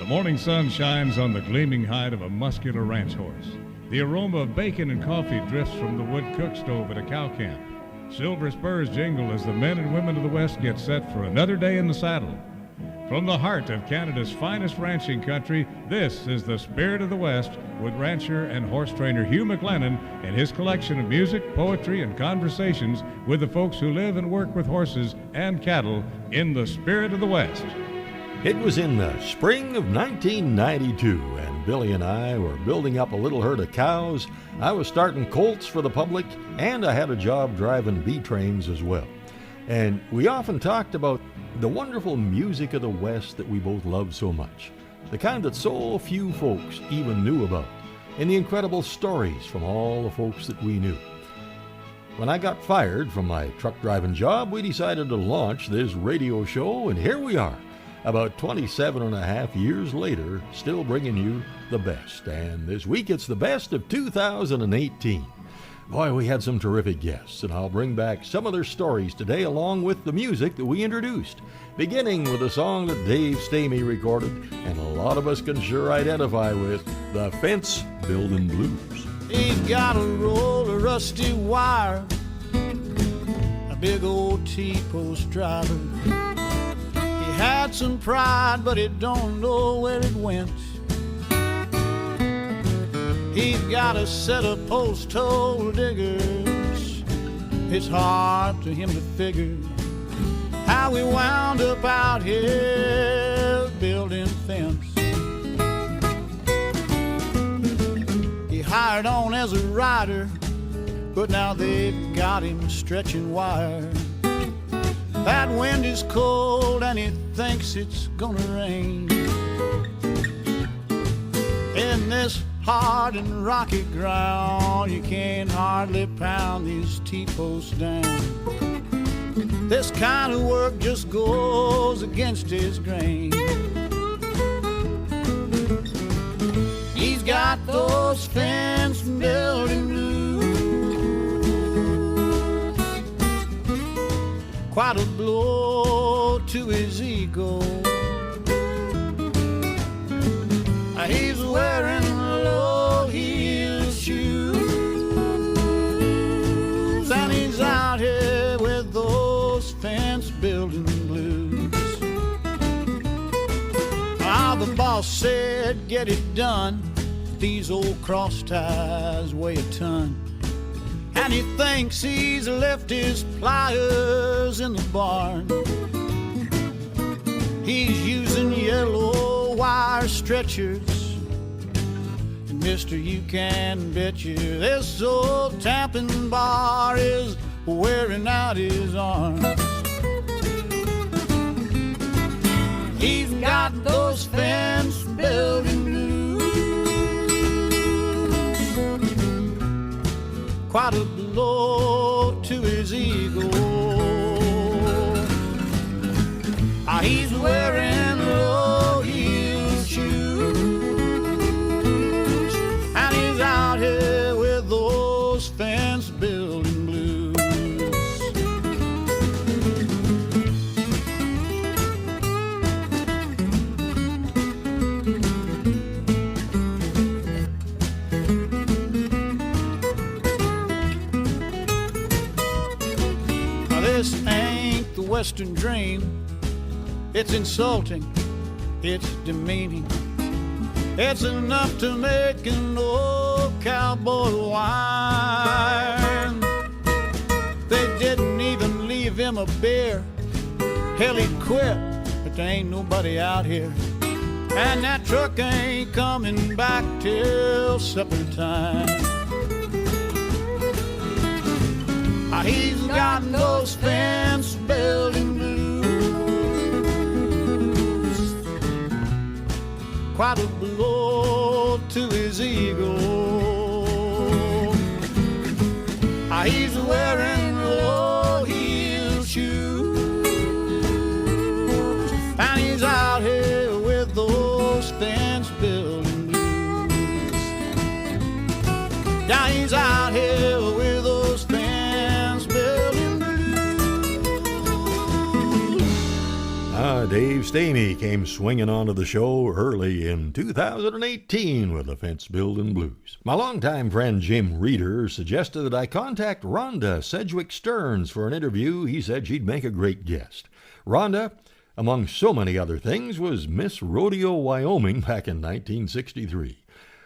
morning sun shines on the gleaming hide of a muscular ranch horse. The aroma of bacon and coffee drifts from the wood cook stove at a cow camp. Silver spurs jingle as the men and women of the West get set for another day in the saddle. From the heart of Canada's finest ranching country, this is the Spirit of the West with rancher and horse trainer Hugh McLennan and his collection of music, poetry, and conversations with the folks who live and work with horses and cattle in the Spirit of the West. It was in the spring of 1992, and Billy and I were building up a little herd of cows. I was starting colts for the public, and I had a job driving B-trains as well. And we often talked about the wonderful music of the West that we both loved so much, the kind that so few folks even knew about, and the incredible stories from all the folks that we knew. When I got fired from my truck driving job, we decided to launch this radio show, and here we are, about 27 and a half years later, still bringing you the best. And this week it's the best of 2018. Boy, we had some terrific guests, and I'll bring back some of their stories today along with the music that we introduced, beginning with a song that Dave Stamey recorded, and a lot of us can sure identify with, the Fence Building Blues. He's got a roll of rusty wire, a big old T-post driver. He had some pride, but he don't know where it went. He's got a set of post-hole diggers. It's hard to him to figure how we wound up out here building fence. He hired on as a rider, but now they've got him stretching wire. That wind is cold and he thinks it's gonna rain. In this hard and rocky ground, you can't hardly pound these T-posts down. This kind of work just goes against his grain. He's got those fence building blues, quite a blow to his ego. He's wearing low-heel shoes, and he's out here with those fence-building blues. The boss said, get it done. These old cross ties weigh a ton. And he thinks he's left his pliers in the barn. He's using yellow wire stretchers. Mister, you can bet you this old tapping bar is wearing out his arms. He's got those fence building blues, quite a blow to his ego. He's wearing low-heel shoes, and he's out here with those fence building blues. Now this ain't the Western dream. It's insulting, it's demeaning. It's enough to make an old cowboy whine. They didn't even leave him a beer. Hell, he quit, but there ain't nobody out here. And that truck ain't coming back till supper time. He's got those fence building blues, quite a blow to his ego. He's wearing low-heel shoes, and he's out here with those fence building blues. Yeah, he's out here with those fence building blues. Dave Stamey came swinging onto the show early in 2018 with the Fence Building Blues. My longtime friend Jim Reeder suggested that I contact Rhonda Sedgwick Stearns for an interview. He said she'd make a great guest. Rhonda, among so many other things, was Miss Rodeo Wyoming back in 1963.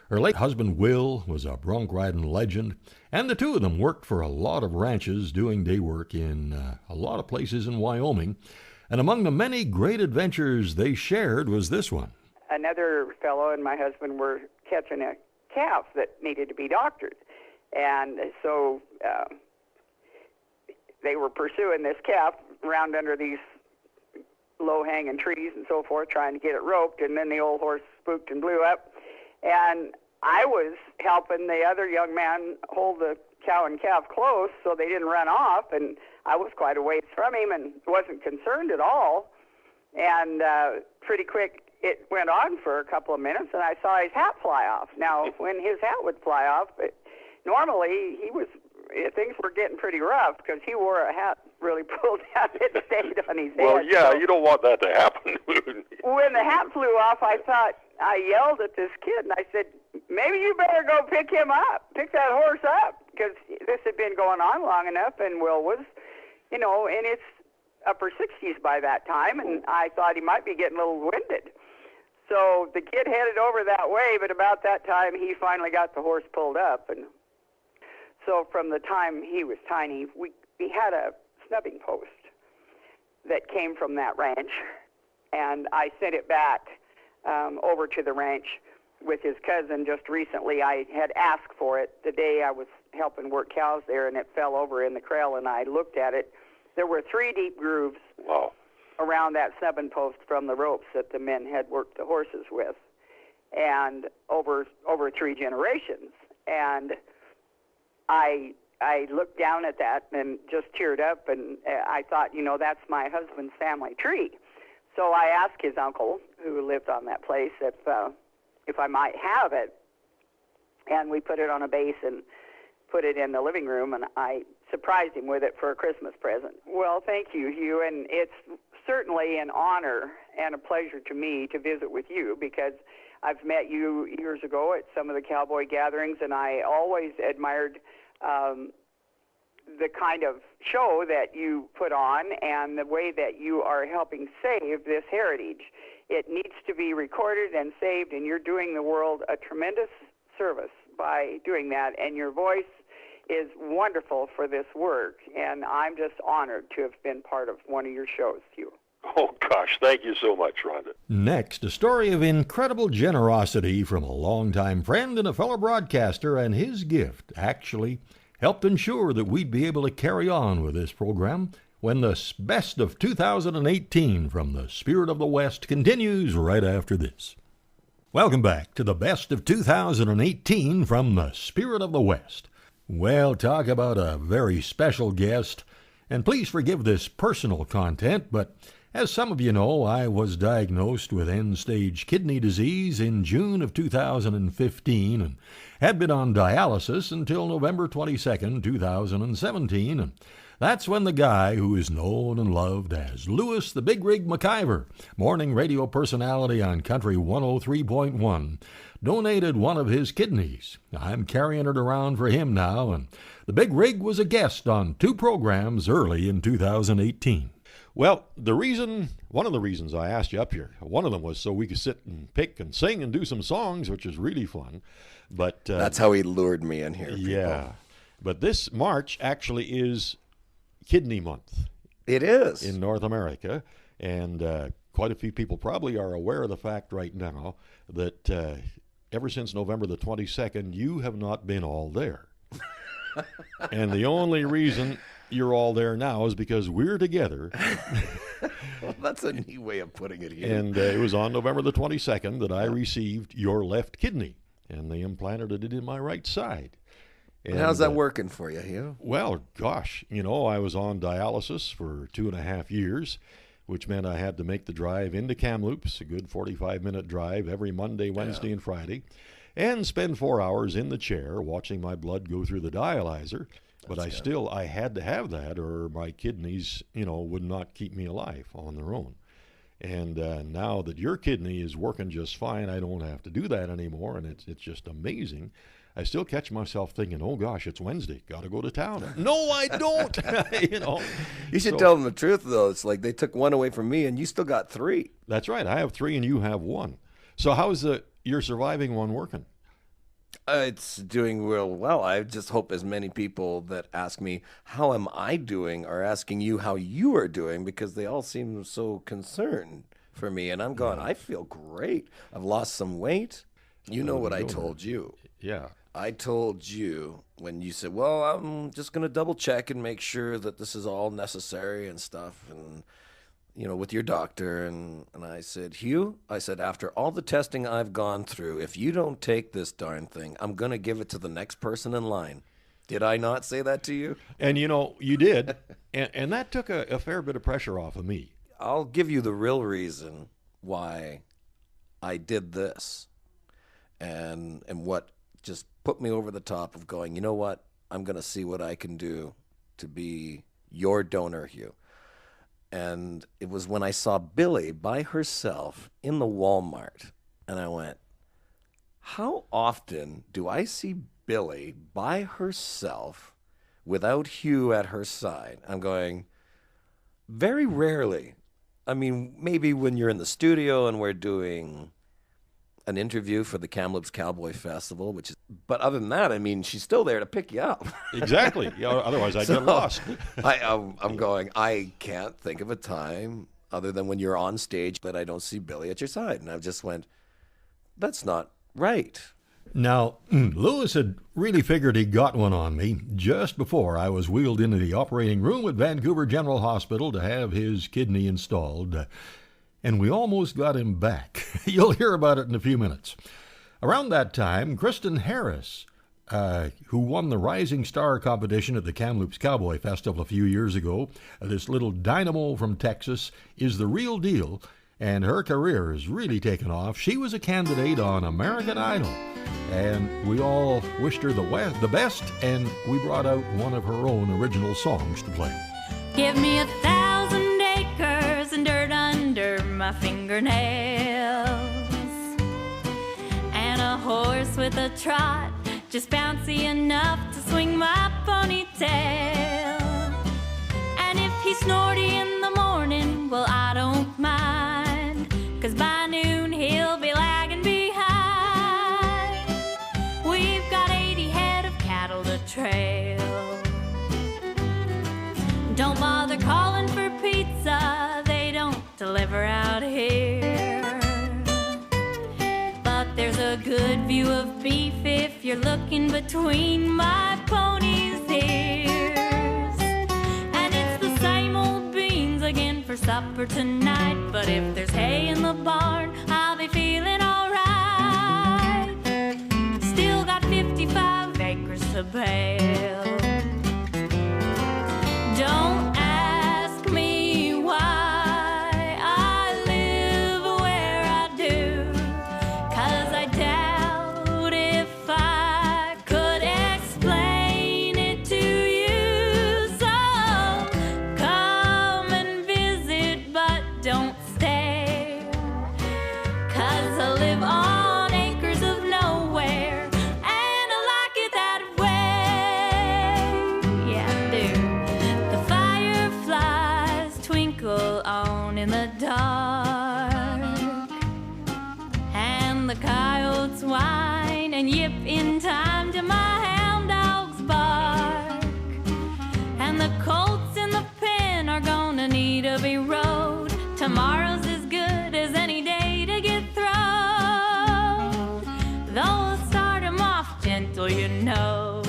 Her late husband Will was a bronc riding legend, and the two of them worked for a lot of ranches doing day work in a lot of places in Wyoming. And among the many great adventures they shared was this one. Another fellow and my husband were catching a calf that needed to be doctored. And so they were pursuing this calf around under these low-hanging trees and so forth, trying to get it roped, and then the old horse spooked and blew up. And I was helping the other young man hold the cow and calf close so they didn't run off, and I was quite a ways from him and wasn't concerned at all. And pretty quick, it went on for a couple of minutes, and I saw his hat fly off. Now, when his hat would fly off, normally things were getting pretty rough because he wore a hat really pulled down and stayed on his head. Well, yeah, so, you don't want that to happen. when the hat flew off, I yelled at this kid, and I said, maybe you better go pick that horse up, because this had been going on long enough, and Will was, in his upper 60s by that time, and I thought he might be getting a little winded. So the kid headed over that way, but about that time, he finally got the horse pulled up. And so from the time he was tiny, we had a snubbing post that came from that ranch, and I sent it back over to the ranch with his cousin just recently. I had asked for it the day I was helping work cows there, and it fell over in the corral, and I looked at it. There were 3 deep grooves around that snubbing post from the ropes that the men had worked the horses with, and over 3 generations. And I looked down at that and just teared up, and I thought, that's my husband's family tree. So I asked his uncle, who lived on that place, if I might have it, and we put it on a base and put it in the living room, and I surprised him with it for a Christmas present. Well, thank you, Hugh, and it's certainly an honor and a pleasure to me to visit with you, because I've met you years ago at some of the cowboy gatherings, and I always admired the kind of show that you put on and the way that you are helping save this heritage. It needs to be recorded and saved, and you're doing the world a tremendous service by doing that, and your voice is wonderful for this work, and I'm just honored to have been part of one of your shows, Hugh. Oh, gosh, thank you so much, Rhonda. Next, a story of incredible generosity from a longtime friend and a fellow broadcaster, and his gift actually helped ensure that we'd be able to carry on with this program when the Best of 2018 from the Spirit of the West continues right after this. Welcome back to the Best of 2018 from the Spirit of the West. Well, talk about a very special guest, and please forgive this personal content, but as some of you know, I was diagnosed with end-stage kidney disease in June of 2015 and had been on dialysis until November 22nd, 2017. And that's when the guy who is known and loved as Lewis the Big Rig McIver, morning radio personality on Country 103.1, donated one of his kidneys. I'm carrying it around for him now, and the Big Rig was a guest on 2 programs early in 2018. Well, one of the reasons I asked you up here, one of them was so we could sit and pick and sing and do some songs, which is really fun. But that's how he lured me in here. Yeah, people. But this March actually is Kidney Month. It is in North America, and quite a few people probably are aware of the fact right now that ever since November the 22nd, you have not been all there. And the only reason you're all there now is because we're together. Well, that's a neat way of putting it here. And it was on November the 22nd that I received your left kidney, and they implanted it in my right side. And how's that working for you, Hugh? Well, gosh, I was on dialysis for 2.5 years, which meant I had to make the drive into Kamloops, a good 45-minute drive every Monday, Wednesday, and Friday, and spend 4 hours in the chair watching my blood go through the dialyzer. But I had to have that, or my kidneys, would not keep me alive on their own. And now that your kidney is working just fine, I don't have to do that anymore, and it's just amazing. I still catch myself thinking, oh gosh, it's Wednesday, got to go to town. No, I don't. You should tell them the truth, though. It's like they took one away from me, and you still got 3. That's right. I have 3, and you have 1. So how's your surviving one working? It's doing real well. I just hope as many people that ask me, how am I doing, are asking you how you are doing, because they all seem so concerned for me. And I'm going, I feel great. I've lost some weight. You know what I told you. Yeah. I told you when you said, well, I'm just going to double check and make sure that this is all necessary and stuff. And with your doctor, and I said, Hugh, after all the testing I've gone through, if you don't take this darn thing, I'm going to give it to the next person in line. Did I not say that to you? And you did, and that took a fair bit of pressure off of me. I'll give you the real reason why I did this, and what just put me over the top of going, you know what, I'm going to see what I can do to be your donor, Hugh. And it was when I saw Billy by herself in the Walmart, and I went, how often do I see Billy by herself without Hugh at her side? I'm going, very rarely. I mean, maybe when you're in the studio and we're doing an interview for the Kamloops Cowboy Festival, but other than that, I mean, she's still there to pick you up. Exactly. Otherwise, I'd get lost. I'm going, I can't think of a time other than when you're on stage that I don't see Billy at your side. And I just went, that's not right. Now, Lewis had really figured he got one on me just before I was wheeled into the operating room at Vancouver General Hospital to have his kidney installed. And we almost got him back. You'll hear about it in a few minutes. Around that time, Kristen Harris, who won the Rising Star competition at the Kamloops Cowboy Festival a few years ago, this little dynamo from Texas, is the real deal, and her career has really taken off. She was a candidate on American Idol, and we all wished her the best, and we brought out one of her own original songs to play. Give me 1,000 acres and dirt under my fingernails, and a horse with a trot just bouncy enough to swing my ponytail. And if he's snorty in the morning, well, I don't mind, 'cause by noon he'll be lagging behind. We've got 80 head of cattle to trail. Don't bother calling for pizza, they don't deliver out here. But there's a good view of beef if you're looking between my pony's ears. And it's the same old beans again for supper tonight. But if there's hay in the barn, I'll be feeling alright. Still got 55 acres to bale. Don't ask me why I live where I do, 'cause I doubt if I could explain it to you. So come and visit, but don't stay, 'cause I live on acres of nowhere, and I like it that way. Yeah, I do. The fireflies twinkle on in the dark, and the coyotes whine and yip in time to my hound dog's bark. And the colts in the pen are gonna need a B-road. Tomorrow's as good as any day to get thrown, though I'll start 'em off gentle, you know.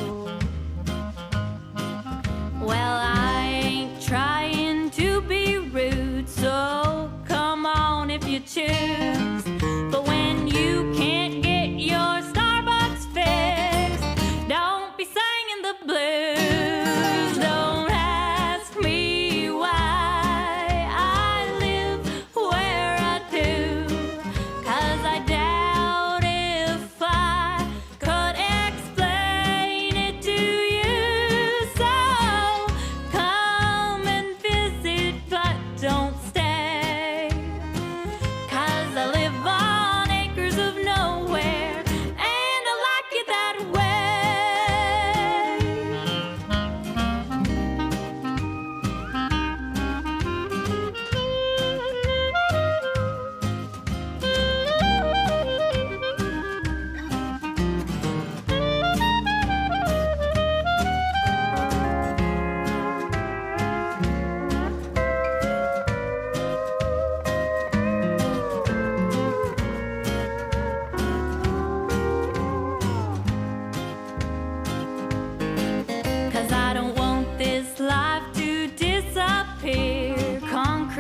Well, I ain't trying to be rude, so come on if you choose. But when you can't get your Starbucks fixed, don't be singing the blues. Don't ask me why I live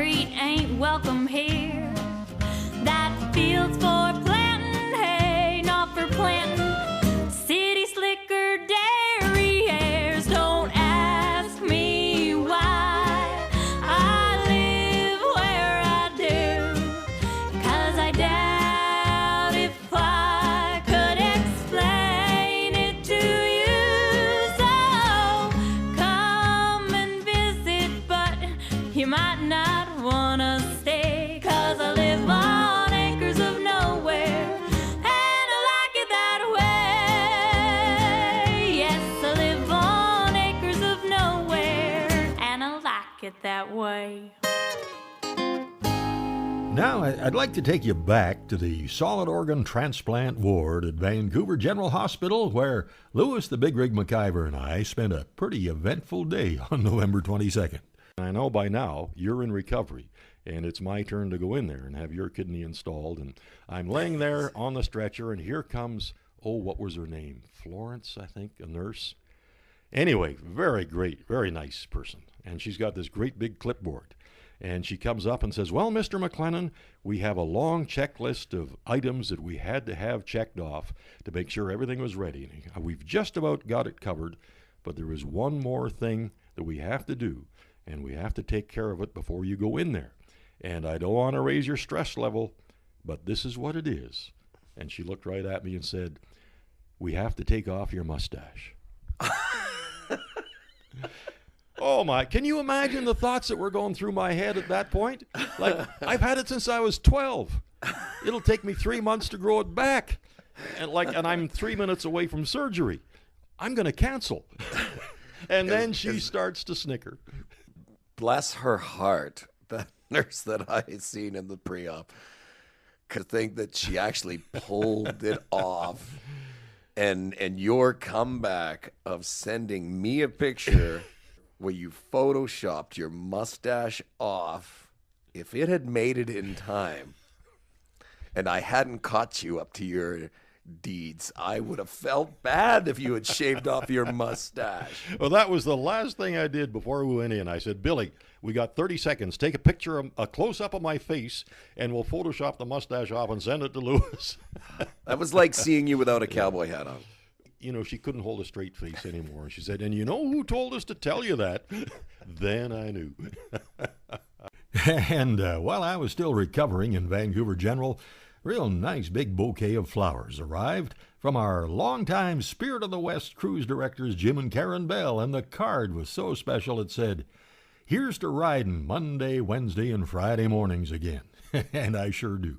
concrete ain't welcome here. That field's for planting hay, not for planting city slicker derrieres. Don't ask me why I live where I do, 'cause I doubt if I could explain it to you. So come and visit, but you might not wanna stay, 'cause I live on acres of nowhere, and I like it that way. Yes, I live on acres of nowhere, and I like it that way. Now, I'd like to take you back to the solid organ transplant ward at Vancouver General Hospital, where Louis the Big Rig McIver and I spent a pretty eventful day on November 22nd. I know by now you're in recovery, and it's my turn to go in there and have your kidney installed. And I'm laying there on the stretcher, and here comes, what was her name? Florence, I think, a nurse. Anyway, very great, very nice person. And she's got this great big clipboard. And she comes up and says, well, Mr. McLennan, we have a long checklist of items that we had to have checked off to make sure everything was ready. And we've just about got it covered, but there is one more thing that we have to do, and we have to take care of it before you go in there. And I don't want to raise your stress level, but this is what it is. And she looked right at me and said, we have to take off your mustache. Oh my, can you imagine the thoughts that were going through my head at that point? Like, I've had it since I was 12. It'll take me 3 months to grow it back. And I'm 3 minutes away from surgery. I'm going to cancel. And then she starts to snicker. Bless her heart, that nurse that I had seen in the pre-op, could think that she actually pulled it off. And your comeback of sending me a picture where you photoshopped your mustache off, if it had made it in time and I hadn't caught you up to your deeds, I would have felt bad if you had shaved off your mustache. Well, that was the last thing I did before we went in. I said, Billy, we got 30 seconds. Take a picture, a close-up of my face, and we'll Photoshop the mustache off and send it to Louis. That was like seeing you without a cowboy hat on. You know, she couldn't hold a straight face anymore. She said, and you know who told us to tell you that? Then I knew. And while I was still recovering in Vancouver General, real nice big bouquet of flowers arrived from our longtime Spirit of the West cruise directors, Jim and Karen Bell, and the card was so special it said, here's to riding Monday, Wednesday, and Friday mornings again. And I sure do.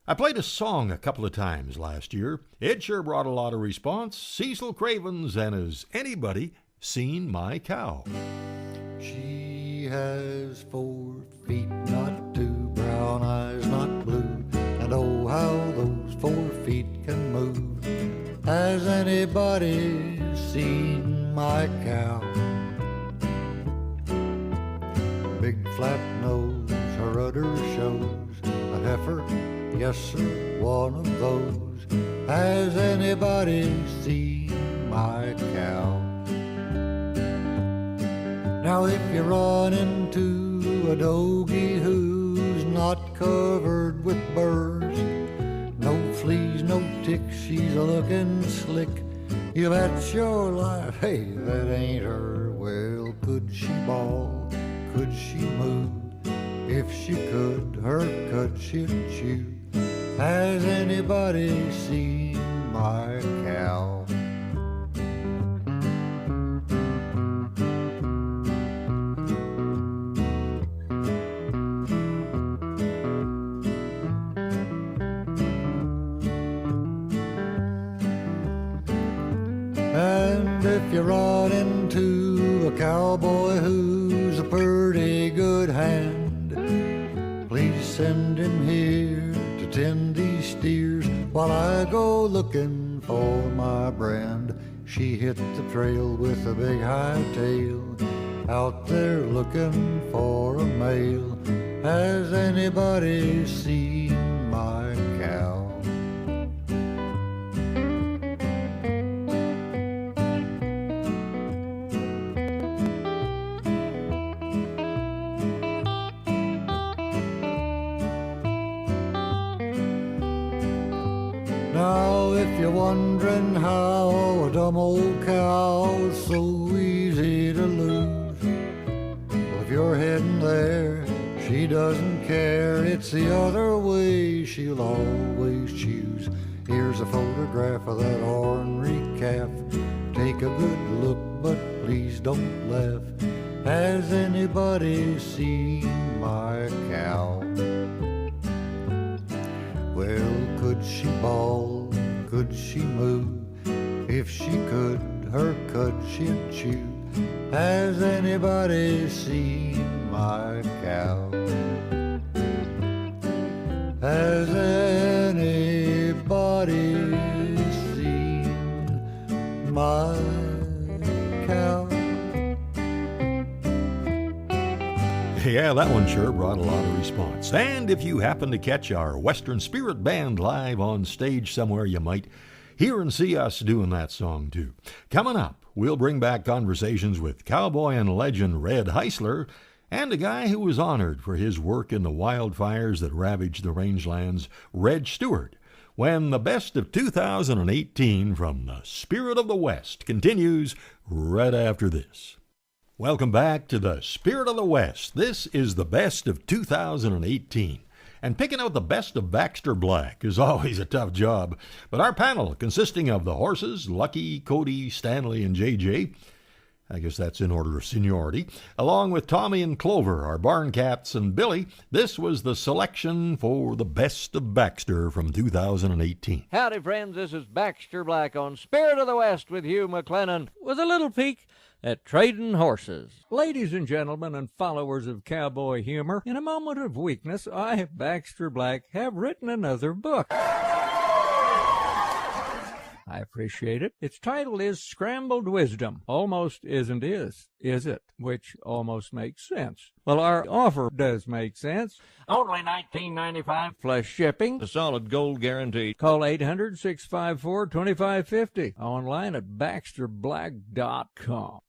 I played a song a couple of times last year. It sure brought a lot of response. Cecil Craven's and Has Anybody Seen My Cow? She has 4 feet, not 2, brown eyes, not blue, and oh, how those 4 feet can move. Has anybody seen my cow? Big flat nose, her udder shows a heifer. Yes, sir, one of those. Has anybody seen my cow? Now if you run into a doggie who's not covered with burrs, no fleas, no ticks, she's a-looking slick, you bet your life, hey, that ain't her. Well, could she bawl? Could she moo? If she could, her could she chew? Has anybody seen my cow? And if you run into a cowboy who's a pretty good hand, please send him here to tend these steers while I go looking for my brand. She hit the trail with a big high tail, out there looking for a male. Has anybody seen my cow? Now if you're wondering how a dumb old cow's so easy to lose, well, if you're heading there, she doesn't care. It's the other way she'll always choose. Here's a photograph of that ornery calf. Take a good look, but please don't laugh. Has anybody seen my cow? Well, could she bawl? Could she moo? If she could, her cud she'd chew. Has anybody seen my cow? Has anybody seen my cow? Yeah, that one sure brought a lot of response. And if you happen to catch our Western Spirit Band live on stage somewhere, you might hear and see us doing that song too. Coming up, we'll bring back conversations with cowboy and legend Red Heisler and a guy who was honored for his work in the wildfires that ravaged the rangelands, Red Stewart, when the best of 2018 from the Spirit of the West continues right after this. Welcome back to the Spirit of the West. This is the best of 2018. And picking out the best of Baxter Black is always a tough job. But our panel, consisting of the horses, Lucky, Cody, Stanley, and JJ, I guess that's in order of seniority, along with Tommy and Clover, our barn cats, and Billy, this was the selection for the best of Baxter from 2018. Howdy, friends. This is Baxter Black on Spirit of the West with Hugh McLennan with a little peek at trading horses. Ladies and gentlemen and followers of cowboy humor, in a moment of weakness, I, Baxter Black, have written another book. I appreciate it. Its title is Scrambled Wisdom. Almost isn't is it? Which almost makes sense. Well, our offer does make sense. Only $19.95 plus shipping. A solid gold guarantee. Call 800-654-2550. Online at BaxterBlack.com.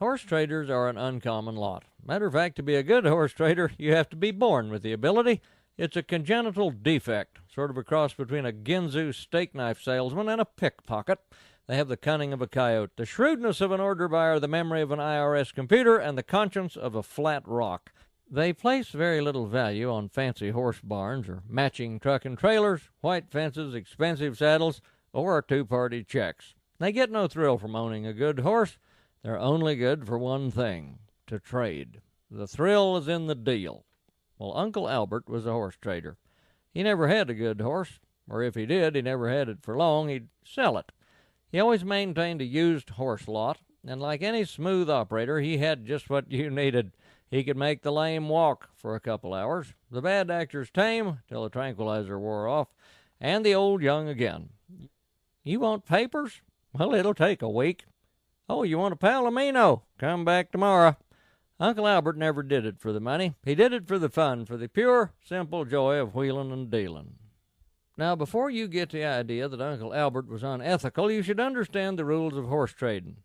Horse traders are an uncommon lot. Matter of fact, to be a good horse trader, you have to be born with the ability. It's a congenital defect, sort of a cross between a Ginsu steak knife salesman and a pickpocket. They have the cunning of a coyote, the shrewdness of an order buyer, the memory of an IRS computer, and the conscience of a flat rock. They place very little value on fancy horse barns or matching truck and trailers, white fences, expensive saddles, or two-party checks. They get no thrill from owning a good horse. They're only good for one thing, to trade. The thrill is in the deal. Well, Uncle Albert was a horse trader. He never had a good horse, or if he did, he never had it for long. He'd sell it. He always maintained a used horse lot, and like any smooth operator, he had just what you needed. He could make the lame walk for a couple hours, the bad actors tame till the tranquilizer wore off, and the old young again. You want papers? Well, it'll take a week. Oh, you want a palomino? Come back tomorrow. Uncle Albert never did it for the money. He did it for the fun, for the pure, simple joy of wheeling and dealing. Now, before you get the idea that Uncle Albert was unethical, you should understand the rules of horse trading.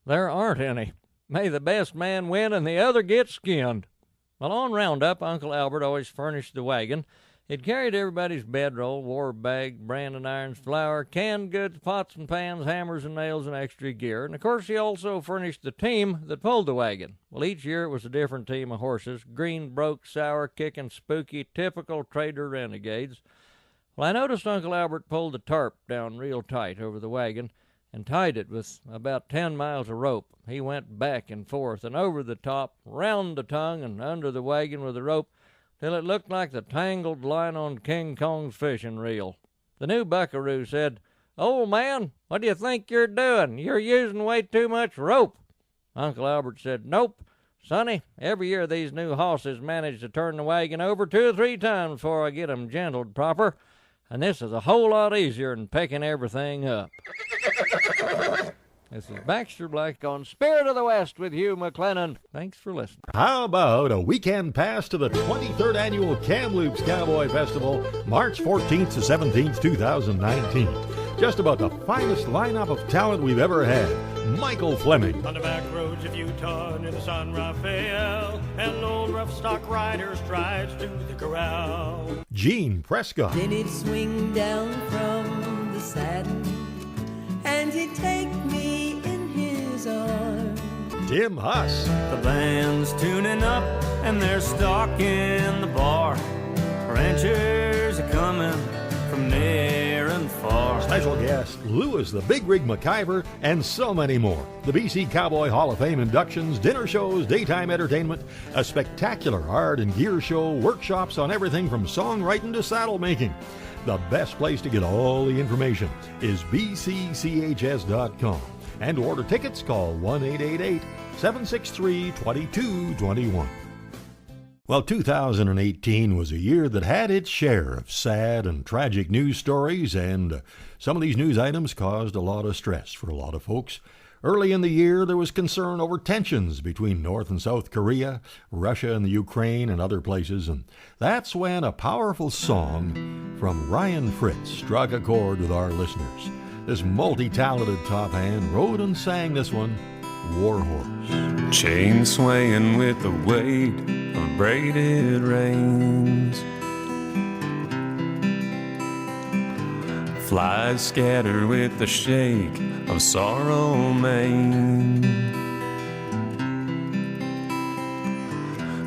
There aren't any. May the best man win and the other get skinned. Well, on roundup, Uncle Albert always furnished the wagon. It carried everybody's bedroll, war bag, branding irons, flour, canned goods, pots and pans, hammers and nails, and extra gear. And, of course, he also furnished the team that pulled the wagon. Well, each year it was a different team of horses, green, broke, sour, kicking, spooky, typical trader renegades. Well, I noticed Uncle Albert pulled the tarp down real tight over the wagon and tied it with about 10 miles of rope. He went back and forth and over the top, round the tongue, and under the wagon with the rope, till it looked like the tangled line on King Kong's fishing reel. The new buckaroo said, "Old man, what do you think you're doing? You're using way too much rope." Uncle Albert said, "Nope, sonny, every year these new hosses manage to turn the wagon over 2 or 3 times before I get 'em gentled proper, and this is a whole lot easier than picking everything up." This is Baxter Black on Spirit of the West with Hugh McLennan. Thanks for listening. How about a weekend pass to the 23rd Annual Kamloops Cowboy Festival, March 14th to 17th, 2019. just about the finest lineup of talent we've ever had. Michael Fleming. On the back roads of Utah near the San Rafael, an old rough stock rider strides through the corral. Gene Prescott. Then he'd swing down from the saddle, and he'd take me in his arms. Tim Huss. The band's tuning up, and they're stocking the bar. Ranchers are coming from near and far. Special guest, Lewis the Big Rig McIver, and so many more. The BC Cowboy Hall of Fame inductions, dinner shows, daytime entertainment, a spectacular art and gear show, workshops on everything from songwriting to saddle making. The best place to get all the information is bcchs.com. And to order tickets, call 1-888-763-2221. Well, 2018 was a year that had its share of sad and tragic news stories, and some of these news items caused a lot of stress for a lot of folks. Early in the year, there was concern over tensions between North and South Korea, Russia and the Ukraine, and other places, and that's when a powerful song from Ryan Fritz struck a chord with our listeners. This multi-talented top hand wrote and sang this one, War Horse. Chain swaying with the weight of braided reins, flies scatter with the shake of sorrow mane.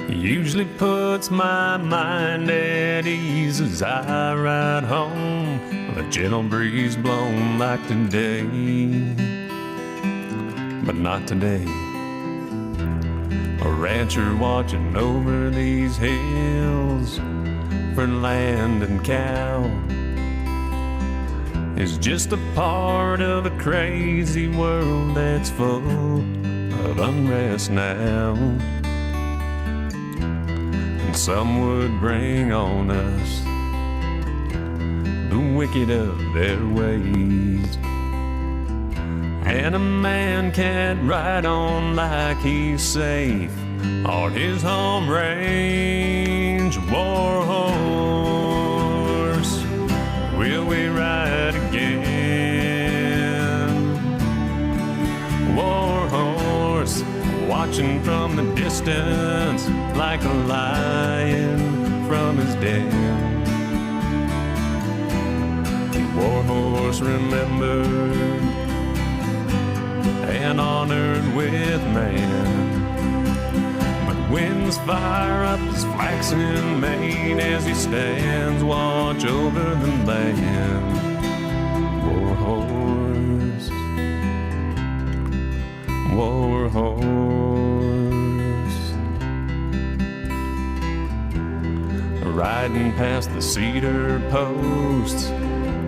Usually puts my mind at ease as I ride home, a gentle breeze blown like today, but not today. A rancher watching over these hills for land and cow is just a part of a crazy world that's full of unrest now. And some would bring on us the wicked of their ways. And a man can't ride on like he's safe on his home range. War horse, will we ride again? War horse, watching from the distance like a lion from his den. War horse remembered and honored with man, but winds fire up his flaxen mane as he stands watch over the land. War horse, war horse, riding past the cedar posts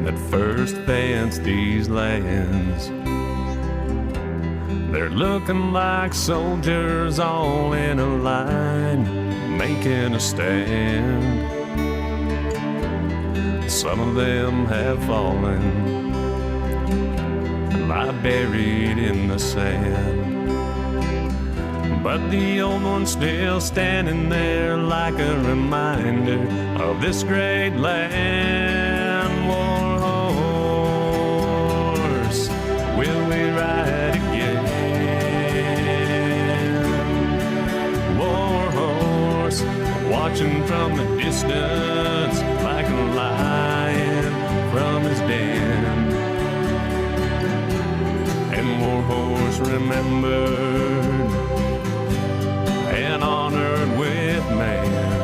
that first fenced these lands. They're looking like soldiers all in a line, making a stand. Some of them have fallen, lie buried in the sand, but the old one's still standing there like a reminder of this great land. War horse, will we ride again? Watching from the distance like a lion from his den. And war horse remembered and honored with man,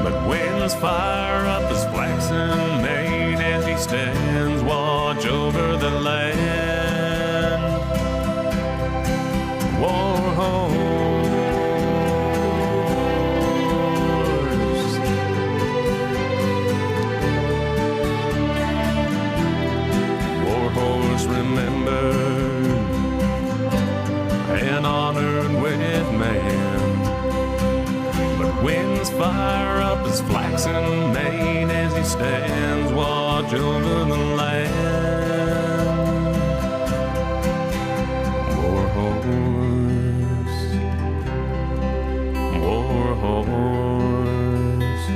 but winds fire up his flaxen mane as he stands watch over the land. War horse, remembered and honored with man, but winds fire up his flaxen mane as he stands watch over the land. War horse, war horse,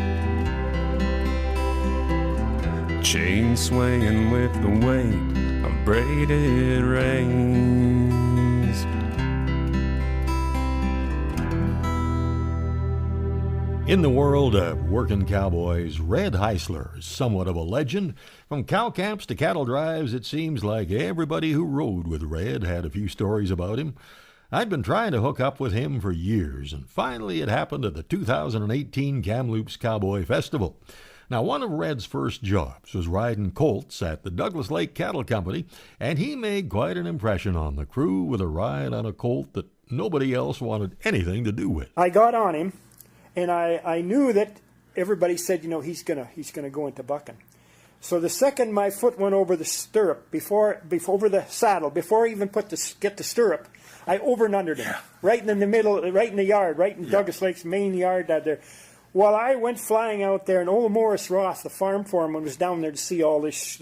chain swinging with the weight of braided reins. In the world of working cowboys, Red Heisler is somewhat of a legend. From cow camps to cattle drives, it seems like everybody who rode with Red had a few stories about him. I'd been trying to hook up with him for years, and finally it happened at the 2018 Kamloops Cowboy Festival. Now, one of Red's first jobs was riding colts at the Douglas Lake Cattle Company, and he made quite an impression on the crew with a ride on a colt that nobody else wanted anything to do with. I got on him, and I knew that everybody said, he's gonna go into bucking. So the second my foot went over the stirrup, before over the saddle, before I even get the stirrup, I over and undered him, right in the middle, right in the yard, right in Douglas Lake's main yard out there. Well, I went flying out there, and old Morris Ross, the farm foreman, was down there to see all this.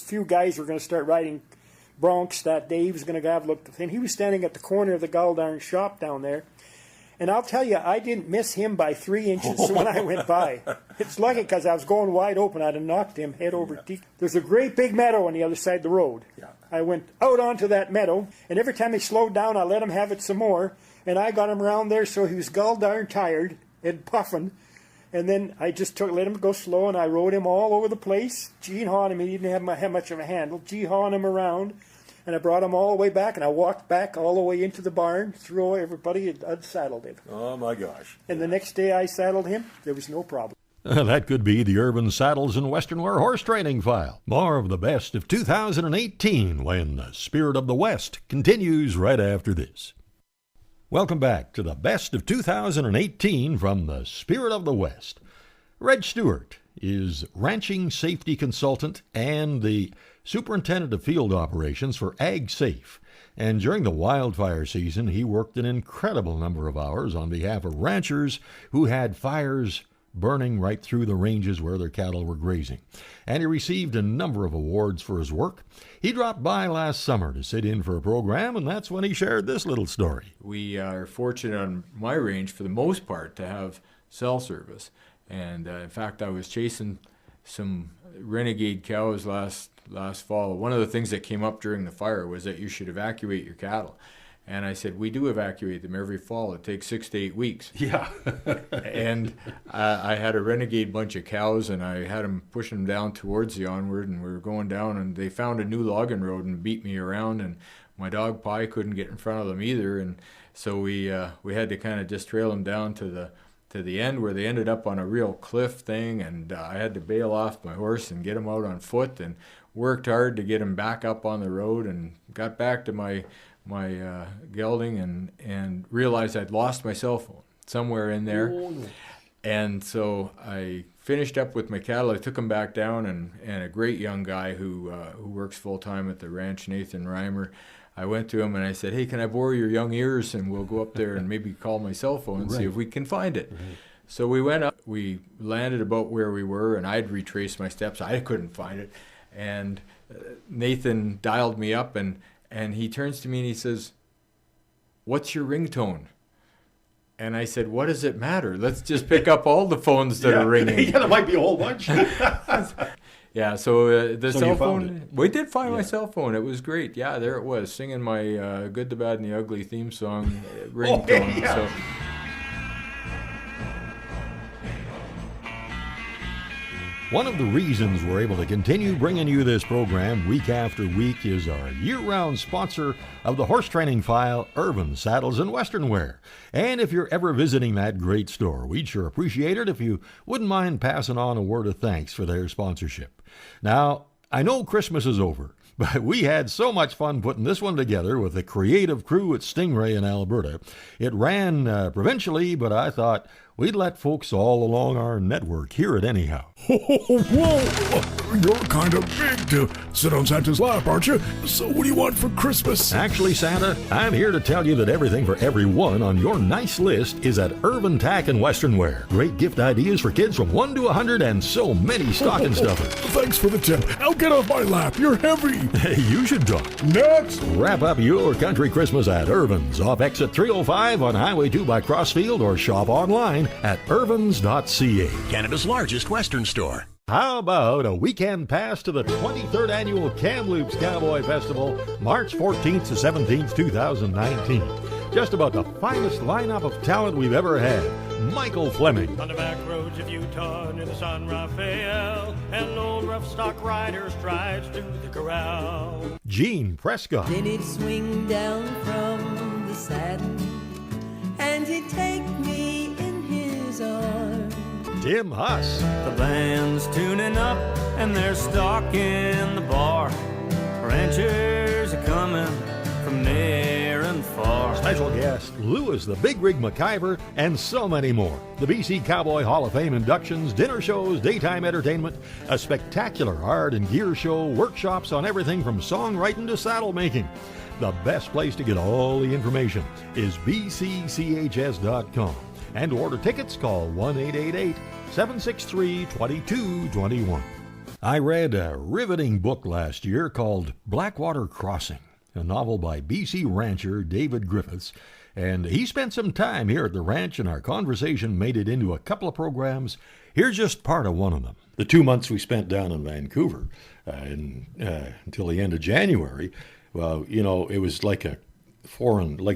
Few guys were going to start riding broncs that day. He was going to have a look, and he was standing at the corner of the Galdarn shop down there. And I'll tell you, I didn't miss him by 3 inches when I went by. It's lucky because I was going wide open. I'd have knocked him head over teeth. There's a great big meadow on the other side of the road. Yeah. I went out onto that meadow, and every time he slowed down, I let him have it some more. And I got him around there so he was gall-darn tired and puffing. And then I just let him go slow, and I rode him all over the place, gee-hawing him. He didn't have much of a handle, gee-hawing him around. And I brought him all the way back, and I walked back all the way into the barn, threw everybody, and unsaddled him. Oh, my gosh. And the next day I saddled him, there was no problem. That could be the Urban Saddles and Western Wear Horse Training File. More of the best of 2018 when the Spirit of the West continues right after this. Welcome back to the best of 2018 from the Spirit of the West. Red Stewart is ranching safety consultant and the superintendent of field operations for AgSafe. And during the wildfire season, he worked an incredible number of hours on behalf of ranchers who had fires burning right through the ranges where their cattle were grazing. And he received a number of awards for his work. He dropped by last summer to sit in for a program, and that's when he shared this little story. We are fortunate on my range, for the most part, to have cell service. And in fact, I was chasing some renegade cows last fall. One of the things that came up during the fire was that you should evacuate your cattle. And I said, we do evacuate them every fall. It takes 6 to 8 weeks. Yeah. And I had a renegade bunch of cows, and I had them pushing them down towards the onward, and we were going down, and they found a new logging road and beat me around, and my dog Pie couldn't get in front of them either. And so we had to kind of just trail them down to the end, where they ended up on a real cliff thing, and I had to bail off my horse and get him out on foot, and worked hard to get him back up on the road, and got back to my gelding and realized I'd lost my cell phone somewhere in there. Oh, no. And so I finished up with my cattle. I took them back down, and a great young guy who works full-time at the ranch, Nathan Reimer, I went to him and I said, hey, can I borrow your young ears, and we'll go up there and maybe call my cell phone and see if we can find it. Right. So we went up, we landed about where we were, and I'd retraced my steps. I couldn't find it. And Nathan dialed me up, and he turns to me and he says, what's your ringtone? And I said, what does it matter? Let's just pick up all the phones that are ringing. Yeah, there might be a whole bunch. Yeah, so the cell phone, we did find my cell phone. It was great. Yeah, there it was, singing my Good, the Bad, and the Ugly theme song ringtone. Yeah. So. One of the reasons we're able to continue bringing you this program week after week is our year-round sponsor of the Horse Training File, Urban Saddles and Western Wear. And if you're ever visiting that great store, we'd sure appreciate it if you wouldn't mind passing on a word of thanks for their sponsorship. Now, I know Christmas is over, but we had so much fun putting this one together with the creative crew at Stingray in Alberta. It ran provincially, but I thought we'd let folks all along our network hear it anyhow. Whoa! You're kind of big to sit on Santa's lap, aren't you? So what do you want for Christmas? Actually, Santa, I'm here to tell you that everything for everyone on your nice list is at Urban Tack and Western Wear. Great gift ideas for kids from 1 to 100 and so many stocking stuffers. Thanks for the tip. I'll get off my lap. You're heavy. Hey, you should talk. Next! Wrap up your country Christmas at Irvin's off exit 305 on Highway 2 by Crossfield, or shop online at irvins.ca. Canada's largest Western store. How about a weekend pass to the 23rd Annual Kamloops Cowboy Festival, March 14th to 17th, 2019. Just about the finest lineup of talent we've ever had. Michael Fleming. On the back roads of Utah near the San Rafael, an old rough stock rider strides through the corral. Gene Prescott. Then he'd swing down from the saddle, and he'd take me in his arms. Tim Huss. The band's tuning up and they're stocking the bar. Ranchers are coming from near and far. Special guest Lewis the Big Rig McIver, and so many more. The BC Cowboy Hall of Fame inductions, dinner shows, daytime entertainment, a spectacular art and gear show, workshops on everything from songwriting to saddle making. The best place to get all the information is bcchs.com. And to order tickets, call 1-888-763-2221. I read a riveting book last year called Blackwater Crossing, a novel by BC rancher David Griffiths, and he spent some time here at the ranch, and our conversation made it into a couple of programs. Here's just part of one of them. The 2 months we spent down in Vancouver until the end of January, well, you know, it was like a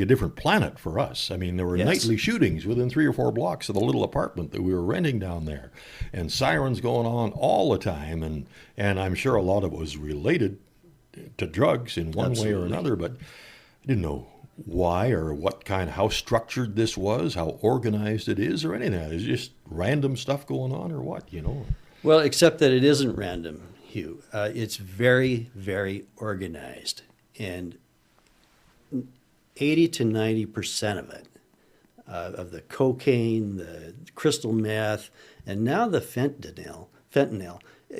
different planet for us. I mean, there were nightly shootings within 3 or 4 blocks of the little apartment that we were renting down there, and sirens going on all the time, and I'm sure a lot of it was related to drugs in one way or another, but I didn't know why or what kind of, how structured this was, how organized it is, or anything. It's just random stuff going on, or what, you know? Well, except that it isn't random, Hugh. It's very, very organized, and 80 to 90% of it, of the cocaine, the crystal meth, and now the fentanyl,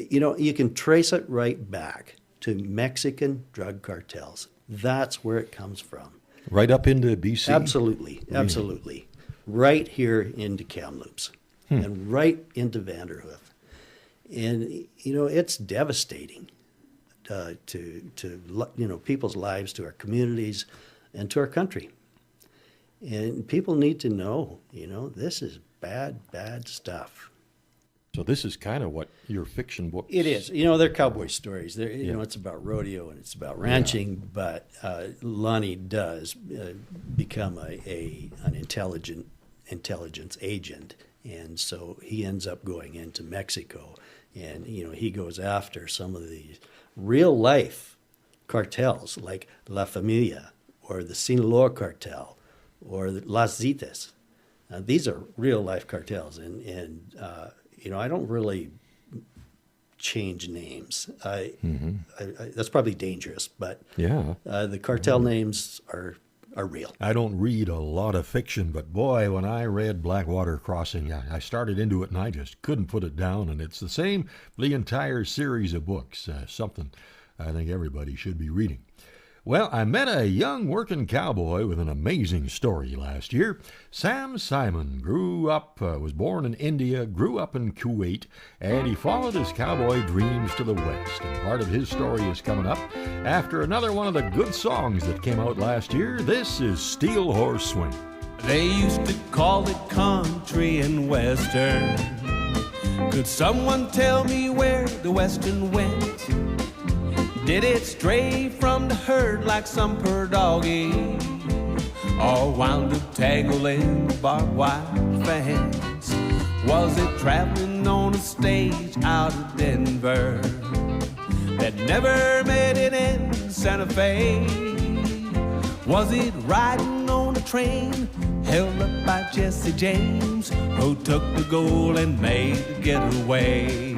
you know, you can trace it right back to Mexican drug cartels. That's where it comes from. Right up into BC? Absolutely, absolutely. Right here into Kamloops and right into Vanderhoof. And, you know, it's devastating to you know, people's lives, to our communities, and to our country. And people need to know, you know, this is bad, bad stuff. So this is kind of what your fiction books... It is. You know, they're cowboy stories. They're, you know, it's about rodeo and it's about ranching, but Lonnie does become an intelligence agent. And so he ends up going into Mexico, and, you know, he goes after some of these real-life cartels like La Familia, or the Sinaloa cartel, or the Las Zetas. These are real-life cartels, and you know, I don't really change names. That's probably dangerous, but the cartel names are real. I don't read a lot of fiction, but boy, when I read Blackwater Crossing, I started into it and I just couldn't put it down, and it's the same for the entire series of books, something I think everybody should be reading. Well, I met a young working cowboy with an amazing story last year. Sam Simon was born in India, grew up in Kuwait, and he followed his cowboy dreams to the west. And part of his story is coming up after another one of the good songs that came out last year. This is Steel Horse Swing. They used to call it country and western. Could someone tell me where the western went? Did it stray from the herd like some poor doggy, or wound up tangled in barbed wire fence? Was it traveling on a stage out of Denver that never made it in Santa Fe? Was it riding on a train held up by Jesse James, who took the gold and made the getaway?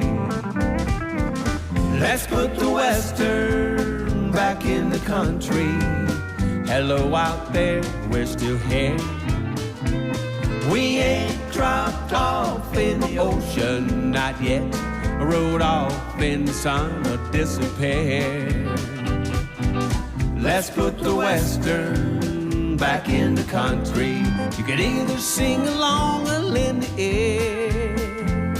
Let's put the western back in the country. Hello out there, we're still here. We ain't dropped off in the ocean, not yet. Rode off in the sun or disappeared. Let's put the western back in the country. You can either sing along or lend the ear.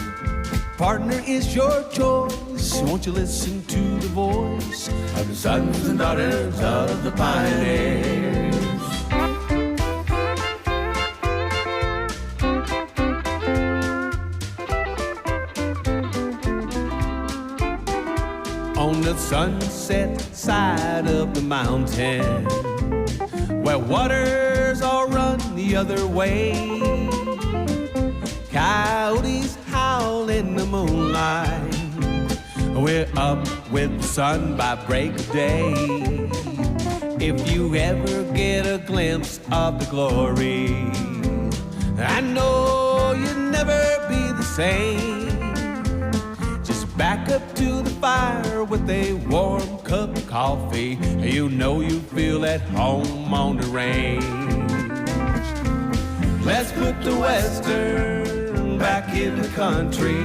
Partner is your choice. Won't you listen to the voice of the sons and daughters of the pioneers? the sunset side of the mountain, where waters all run the other way. Coyotes howl in the moonlight. We're up with the sun by break of day. If you ever get a glimpse of the glory, I know you'll never be the same. Just back up to the fire with a warm cup of coffee. You know you feel at home on the range. Let's put the Western back in the country.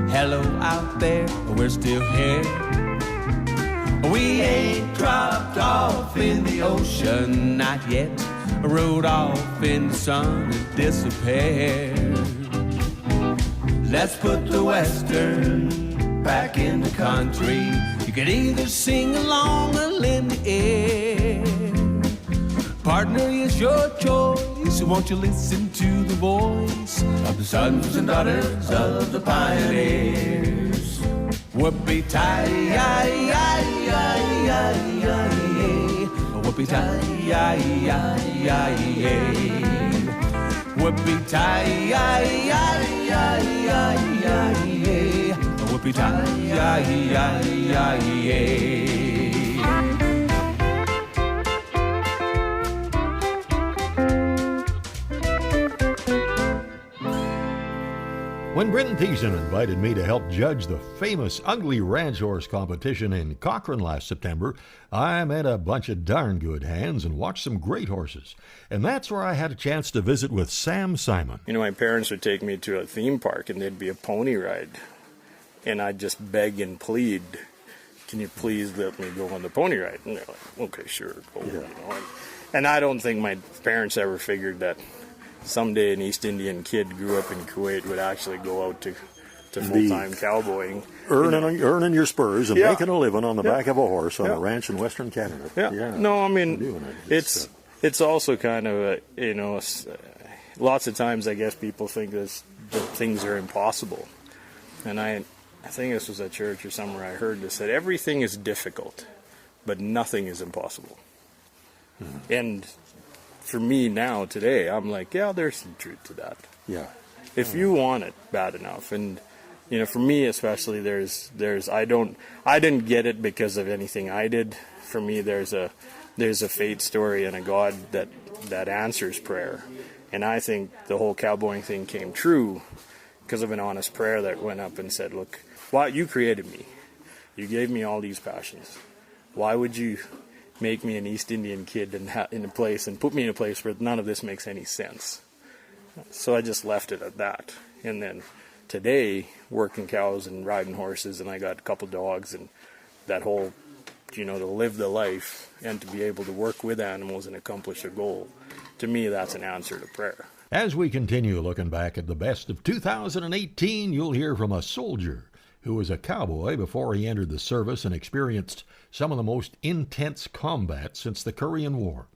Hello out there, we're still here. We ain't dropped off in the ocean, not yet. Rode off in the sun and disappeared. Let's put the Western back in the country. You can either sing along or lend the air. Partner, it's your choice. Won't you listen to the voice of the sons and daughters of the pioneers? Whoopee-tie-yi-yi-yi-yi-yi. Whoopee-tie-yi-yi-yi-yi. Whoopee-tie-yi-yi-yi-yi-yi. Whoopee-tie-yi-yi-yi-yi. When Bryn Thiessen invited me to help judge the famous Ugly Ranch Horse competition in Cochrane last September, I met a bunch of darn good hands and watched some great horses. And that's where I had a chance to visit with Sam Simon. You know, my parents would take me to a theme park and there'd be a pony ride. And I'd just beg and plead, can you please let me go on the pony ride? And they're like, okay, sure, go. Yeah. You know? And I don't think my parents ever figured that someday an East Indian kid grew up in Kuwait would actually go out to full-time cowboying. Earning your spurs and making a living on the back of a horse on a ranch in Western Canada. Yeah. No, I mean, it's also kind of, lots of times I guess people think that things are impossible. And I think this was at church or somewhere I heard this, that everything is difficult, but nothing is impossible. Mm-hmm. And for me now, today, I'm like, yeah, there's some truth to that. Yeah. If you want it bad enough, and you know, for me especially, I didn't get it because of anything I did. For me, there's a fate story and a God that answers prayer, and I think the whole cowboying thing came true because of an honest prayer that went up and said, look, why you created me, you gave me all these passions, why would you make me an East Indian kid and put me in a place where none of this makes any sense? So I just left it at that. And then today, working cows and riding horses, and I got a couple dogs, and that whole, to live the life and to be able to work with animals and accomplish a goal, to me, that's an answer to prayer. As we continue looking back at the best of 2018, you'll hear from a soldier who was a cowboy before he entered the service and experienced some of the most intense combat since the Korean War,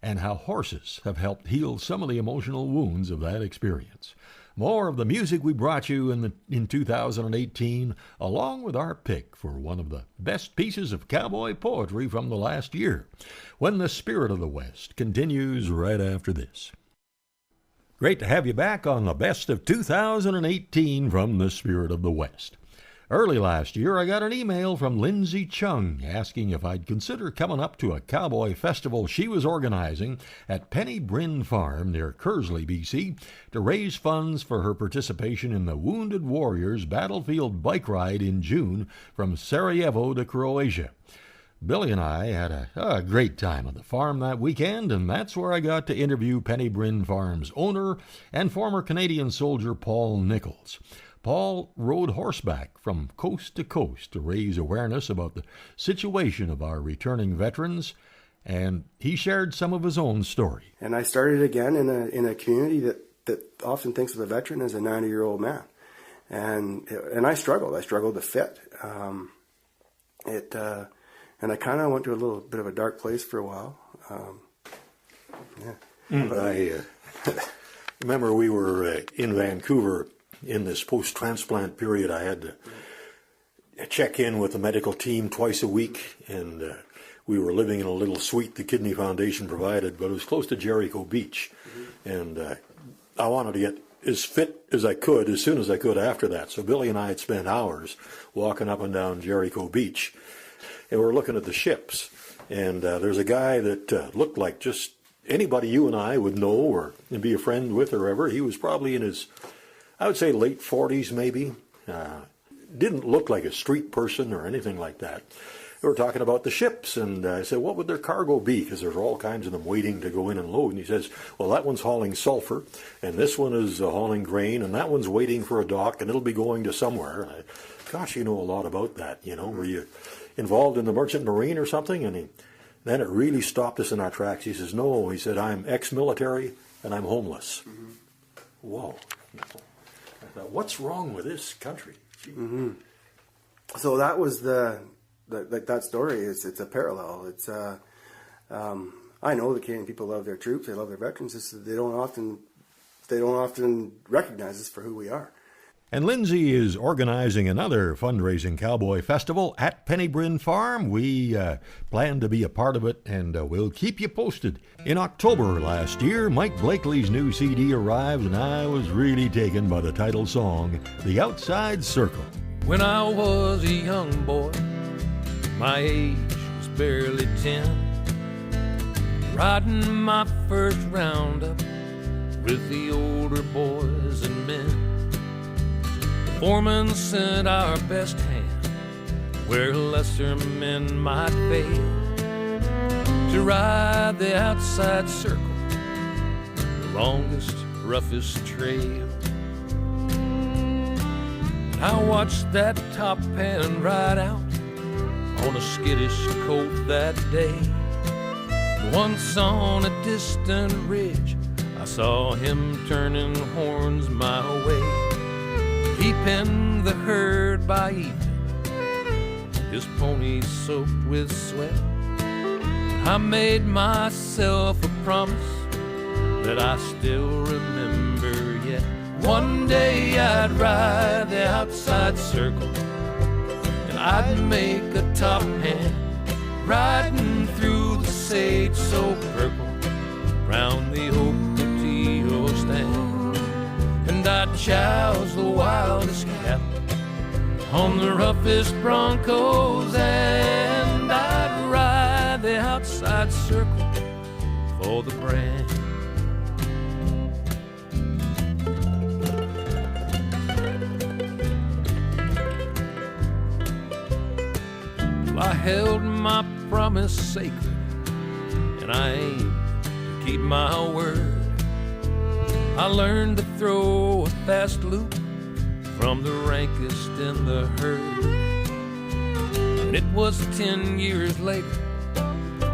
and how horses have helped heal some of the emotional wounds of that experience. More of the music we brought you in 2018, along with our pick for one of the best pieces of cowboy poetry from the last year, When the Spirit of the West continues right after this. Great to have you back on the best of 2018 from the Spirit of the West. Early last year, I got an email from Lindsay Chung asking if I'd consider coming up to a cowboy festival she was organizing at Penny Bryn Farm near Kersley, BC, to raise funds for her participation in the Wounded Warriors Battlefield Bike Ride in June from Sarajevo to Croatia. Billy and I had a great time on the farm that weekend, and that's where I got to interview Penny Bryn Farm's owner and former Canadian soldier Paul Nichols. Paul rode horseback from coast to coast to raise awareness about the situation of our returning veterans, and he shared some of his own story. And I started again in a community that often thinks of the veteran as a 90-year-old man, and I struggled. I struggled to fit. And I kind of went to a little bit of a dark place for a while. But I remember we were in Vancouver in this post-transplant period. I had to check in with the medical team twice a week, and we were living in a little suite the Kidney Foundation provided, but it was close to Jericho Beach. And I wanted to get as fit as I could as soon as I could after that. So Billy and I had spent hours walking up and down Jericho Beach, and we were looking at the ships. And there's a guy that looked like just anybody you and I would know or be a friend with or ever. He was probably in his, I would say, late 40s maybe. Didn't look like a street person or anything like that. We were talking about the ships, and I said, what would their cargo be? Because there's all kinds of them waiting to go in and load. And he says, well, that one's hauling sulfur, and this one is hauling grain, and that one's waiting for a dock, and it'll be going to somewhere. And gosh, you know a lot about that, you know. Were you involved in the merchant marine or something? And then it really stopped us in our tracks. He says, no. He said, I'm ex-military, and I'm homeless. Mm-hmm. Whoa. I thought, what's wrong with this country? Mm-hmm. So that was like that story. It's a parallel. It's I know the Canadian people love their troops. They love their veterans. It's, they don't often recognize us for who we are. And Lindsay is organizing another fundraising cowboy festival at Penny Bryn Farm. We plan to be a part of it, and we'll keep you posted. In October last year, Mike Blakely's new CD arrived, and I was really taken by the title song, The Outside Circle. When I was a young boy, my age was barely 10, riding my first roundup with the older boys and men. Foreman sent our best hand where lesser men might fail, to ride the outside circle, the longest, roughest trail. And I watched that top hand ride out on a skittish colt that day. Once on a distant ridge, I saw him turning horns my way. He penned the herd by evening, his pony soaked with sweat. I made myself a promise that I still remember yet. One day I'd ride the outside circle, and I'd make a top hand, riding through the sage so purple, round the Ocotillo stand. And I'd chouse the wildest cattle on the roughest broncos, and I'd ride the outside circle for the brand. Well, I held my promise sacred, and I aimed to keep my word. I learned to throw a fast loop from the rankest in the herd. And it was 10 years later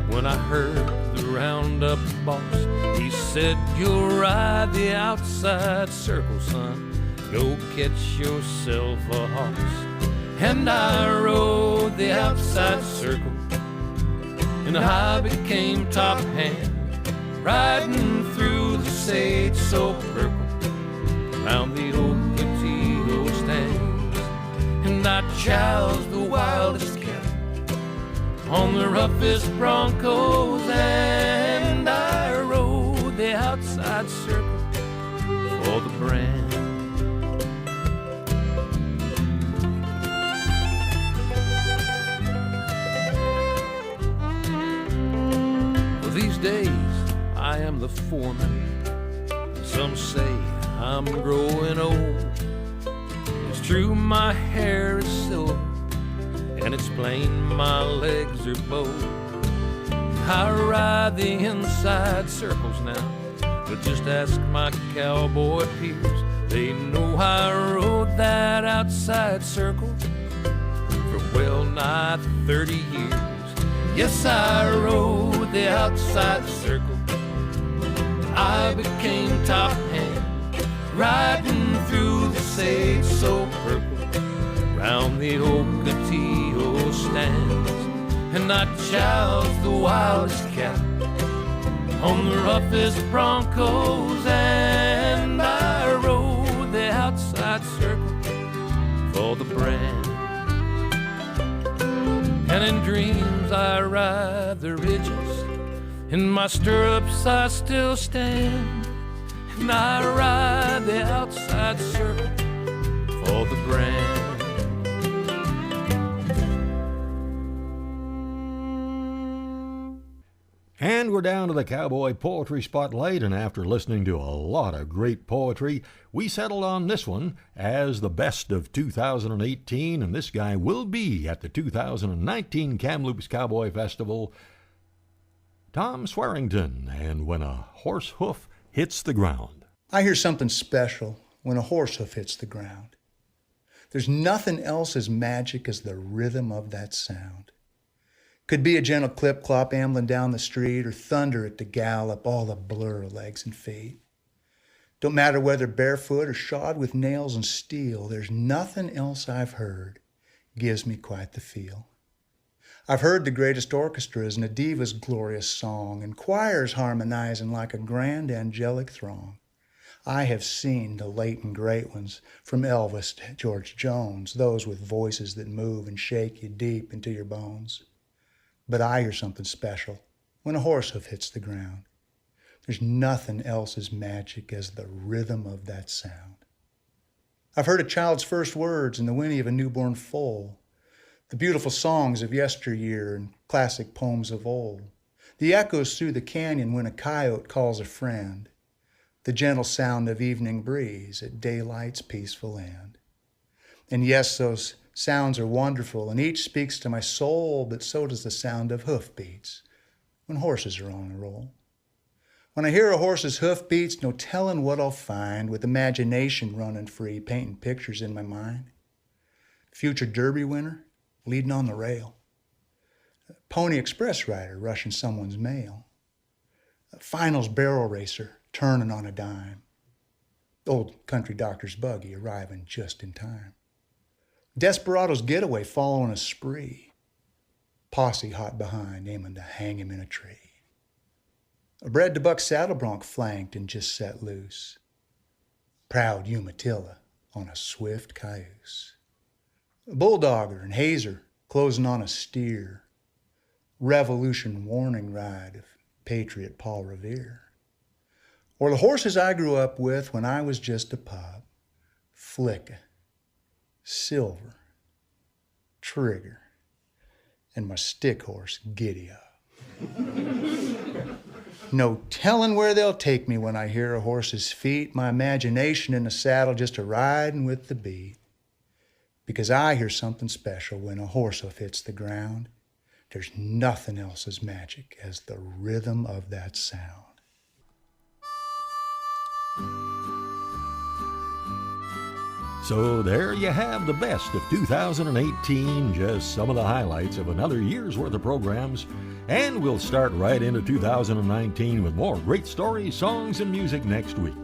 when I heard the roundup boss. He said, you'll ride the outside circle, son. Go catch yourself a horse. And I rode the outside circle, and I became top hand, riding through the sage so purple, round the Ocotillo stands. And I choused the wildest cattle on the roughest broncos, and I rode the outside circle for the brand. Well, these days I am the foreman, and some say I'm growing old. It's true my hair is silver, and it's plain my legs are bowed. I ride the inside circles now, but just ask my cowboy peers. They know I rode that outside circle for well nigh 30 years. Yes, I rode the outside circle. I became top hand, riding through the sage so purple, round the Ocotillo stands. And I choused the wildest cattle on the roughest broncos, and I rode the outside circle for the brand. in dreams I ride the ridges. In my stirrups I still stand, and I ride the outside circle for the brand. And we're down to the Cowboy Poetry Spotlight, and after listening to a lot of great poetry, we settled on this one as the best of 2018, and this guy will be at the 2019 Kamloops Cowboy Festival, Tom Swearington, and When a Horse Hoof Hits the Ground. I hear something special when a horse hoof hits the ground. There's nothing else as magic as the rhythm of that sound. Could be a gentle clip-clop ambling down the street, or thunder at the gallop, all a blur of legs and feet. Don't matter whether barefoot or shod with nails and steel, there's nothing else I've heard gives me quite the feel. I've heard the greatest orchestras and a diva's glorious song, and choirs harmonizing like a grand angelic throng. I have seen the late and great ones, from Elvis to George Jones, those with voices that move and shake you deep into your bones. But I hear something special when a horse hoof hits the ground. There's nothing else as magic as the rhythm of that sound. I've heard a child's first words and the whinny of a newborn foal, the beautiful songs of yesteryear and classic poems of old, the echoes through the canyon when a coyote calls a friend, the gentle sound of evening breeze at daylight's peaceful end. And yes, those sounds are wonderful, and each speaks to my soul, but so does the sound of hoofbeats when horses are on a roll. When I hear a horse's hoofbeats, no telling what I'll find, with imagination running free, painting pictures in my mind. Future Derby winner leading on the rail. Pony Express rider rushing someone's mail. Finals barrel racer turning on a dime. Old country doctor's buggy arriving just in time. Desperado's getaway following a spree. Posse hot behind, aiming to hang him in a tree. A bred-to-buck saddle bronc flanked and just set loose. Proud Umatilla on a swift cayuse. A bulldogger and hazer closing on a steer. Revolution warning ride of patriot Paul Revere. Or the horses I grew up with when I was just a pup. Flicka, Silver, Trigger, and my stick horse, Giddy Up. No telling where they'll take me when I hear a horse's feet, my imagination in the saddle just a-riding with the beat. Because I hear something special when a horse hoof hits the ground. There's nothing else as magic as the rhythm of that sound. So there you have the best of 2018, just some of the highlights of another year's worth of programs. And we'll start right into 2019 with more great stories, songs, and music next week.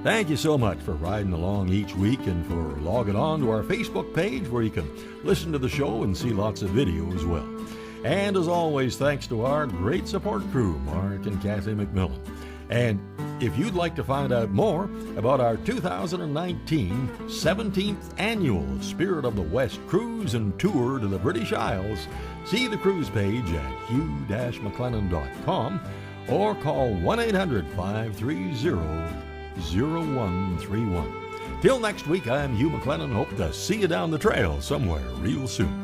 Thank you so much for riding along each week and for logging on to our Facebook page where you can listen to the show and see lots of video as well. And as always, thanks to our great support crew, Mark and Kathy McMillan. And if you'd like to find out more about our 2019 17th Annual Spirit of the West Cruise and Tour to the British Isles, see the cruise page at hugh-mclennan.com or call 1-800-530-0131. Till next week, I'm Hugh McLennan. Hope to see you down the trail somewhere real soon.